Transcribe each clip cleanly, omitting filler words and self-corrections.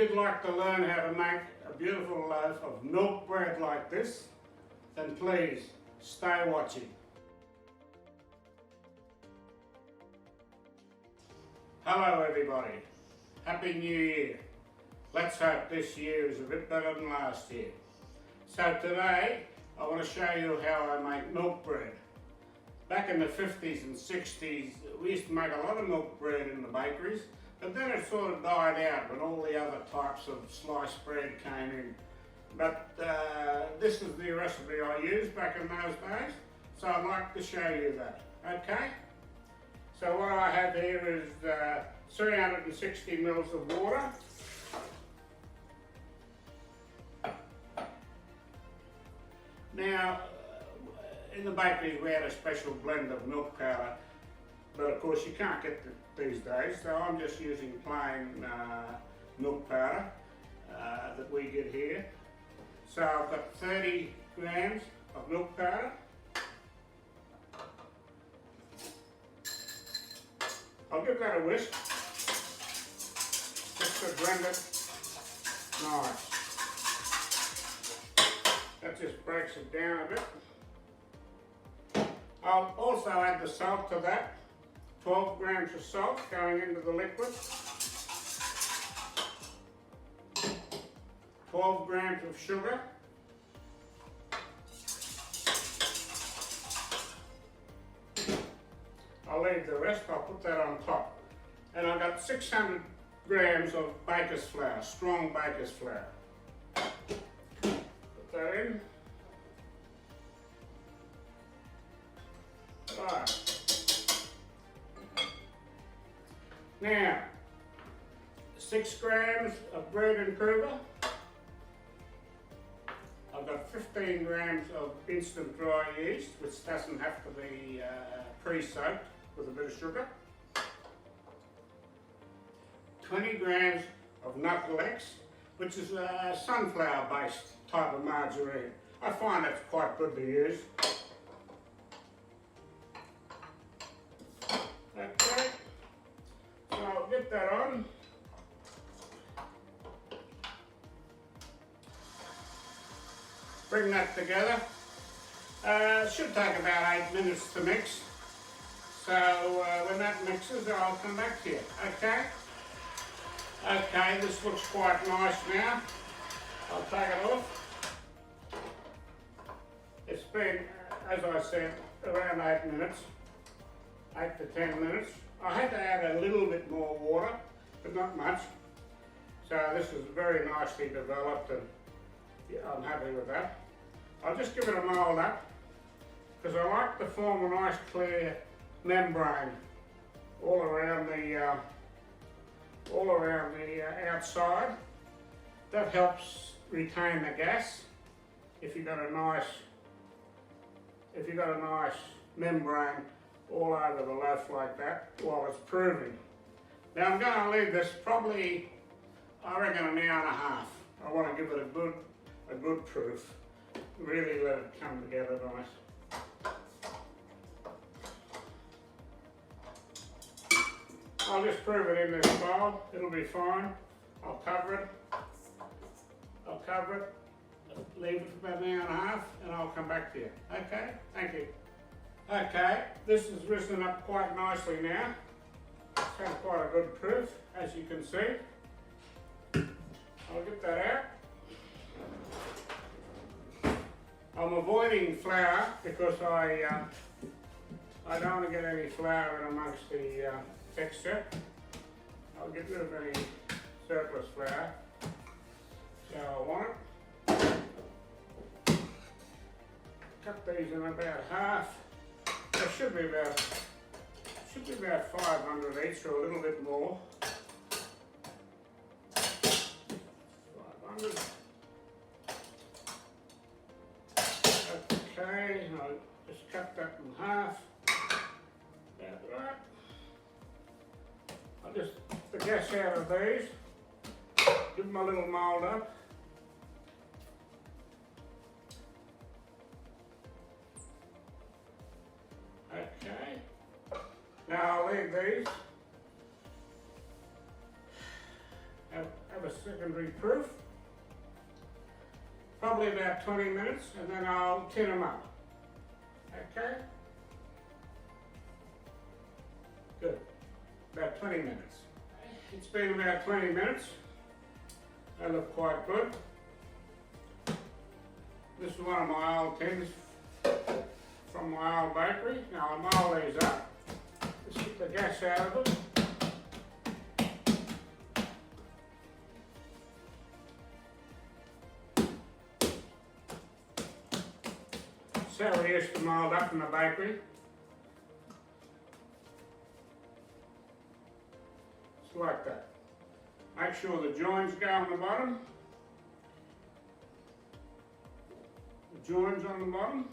you'd like to learn how to make a beautiful loaf of milk bread like this, then please stay watching. Hello everybody, Happy New Year. Let's hope this year is a bit better than last year. So today I want to show you how I make milk bread. Back in the 50s and 60s we used to make a lot of milk bread in the bakeries, but then it sort of died out when all the other types of sliced bread came in. But this is the recipe I used back in those days, so I'd like to show you that, okay? So what I have here is 360 mils of water. Now, in the bakeries we had a special blend of milk powder, but of course you can't get these days, so I'm just using plain milk powder that we get here. So I've got 30 grams of milk powder. I'll give that a whisk, just to blend it nice. That just breaks it down a bit. I'll also add the salt to that, 12 grams of salt going into the liquid, 12 grams of sugar, I'll leave the rest, I'll put that on top. And I've got 600 grams of baker's flour, strong baker's flour. Put that in. Right. Now, 6 grams of bread and kruger. I've got 15 grams of instant dry yeast, which doesn't have to be pre-soaked, with a bit of sugar. 20 grams of Nuttelex, which is a sunflower based type of margarine. I find that's quite good to use. Okay, so I'll get that on. Bring that together. It should take about 8 minutes to mix. So when that mixes, I'll come back to you, okay? Okay, this looks quite nice now. I'll take it off. It's been, as I said, around 8 minutes, 8 to 10 minutes. I had to add a little bit more water, but not much. So this is very nicely developed and yeah, I'm happy with that. I'll just give it a mould up, because I like to form a nice clear membrane all around the outside. That helps retain the gas if you've got a nice membrane all over the loaf like that while it's proving. Now I'm going to leave this probably, I reckon, an hour and a half. I want to give it a good proof. Really let it come together nice. I'll just prove it in this bowl, it'll be fine. I'll cover it, leave it for about an hour and a half, and I'll come back to you. Okay, thank you. Okay, this has risen up quite nicely now. It's had quite a good proof, as you can see. I'll get that out. I'm avoiding flour because I don't want to get any flour in amongst the texture. I'll get rid of any surplus flour. So I want it. Cut these in about half. There should be about 500 each, or a little bit more. 500. Okay, I'll just cut that in half. About right. I'll just get the gas out of these. Give them a little mould up. Okay. Now I'll leave these. Have a secondary proof. Probably about 20 minutes, and then I'll tin them up. Okay? Good. About 20 minutes. It's been about 20 minutes. They look quite good. This is one of my old tins from my old bakery. Now I'll mould these up. Just get the gas out of them. That's how we used to mould up in the bakery. Just like that. Make sure the joins go on the bottom. The joins on the bottom.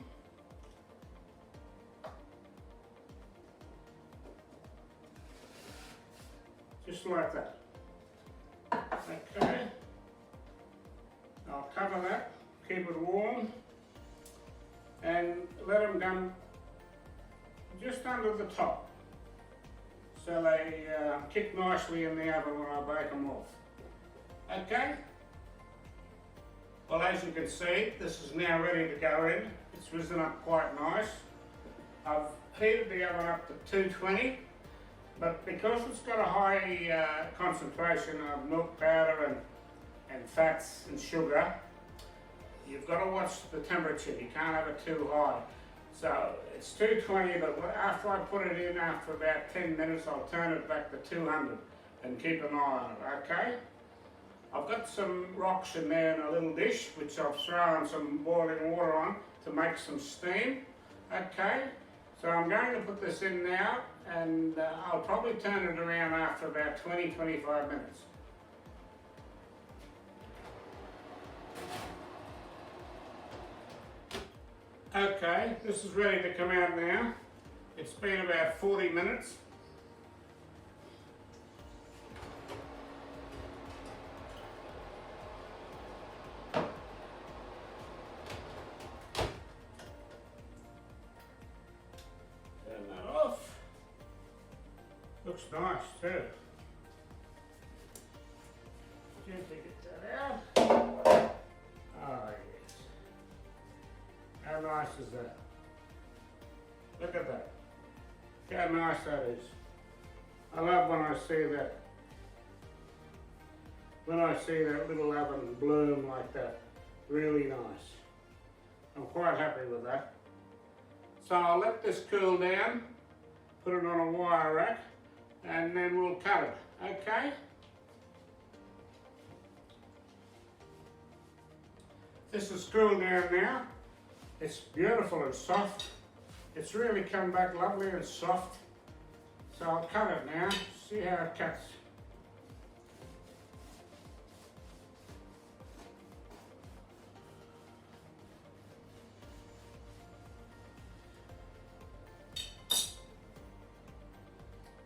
Just like that. Okay. I'll cover that, keep it warm, and let them come just under the top. So they kick nicely in the oven when I bake them off. Okay? Well, as you can see, this is now ready to go in. It's risen up quite nice. I've heated the oven up to 220, but because it's got a high concentration of milk powder and fats and sugar, you've got to watch the temperature. You can't have it too high. So it's 220, but after I put it in, after about 10 minutes, I'll turn it back to 200 and keep an eye on it, okay? I've got some rocks in there in a little dish, which I've thrown some boiling water on to make some steam, okay? So I'm going to put this in now, and I'll probably turn it around after about 20-25 minutes. Okay, this is ready to come out now. It's been about 40 minutes. Turn that off. Looks nice too. Gently get that out. Oh yes. How nice is that? Look at that. How nice that is. I love when I see that. When I see that little oven bloom like that. Really nice. I'm quite happy with that. So I'll let this cool down, put it on a wire rack, and then we'll cut it, okay? This is cooled down now. It's beautiful and soft. It's really come back lovely and soft. So I'll cut it now, see how it cuts.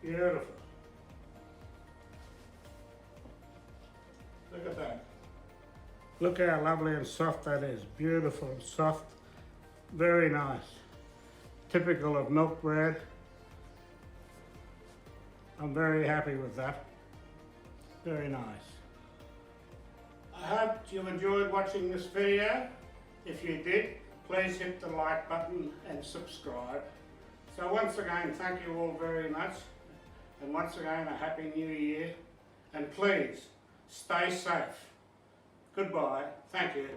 Beautiful. Look at that. Look how lovely and soft that is. Beautiful and soft. Very nice. Typical of milk bread. I'm very happy with that. Very nice. I hope you enjoyed watching this video. If you did, please hit the like button and subscribe. So once again, thank you all very much. And once again, a Happy New Year. And please, stay safe. Goodbye. Thank you.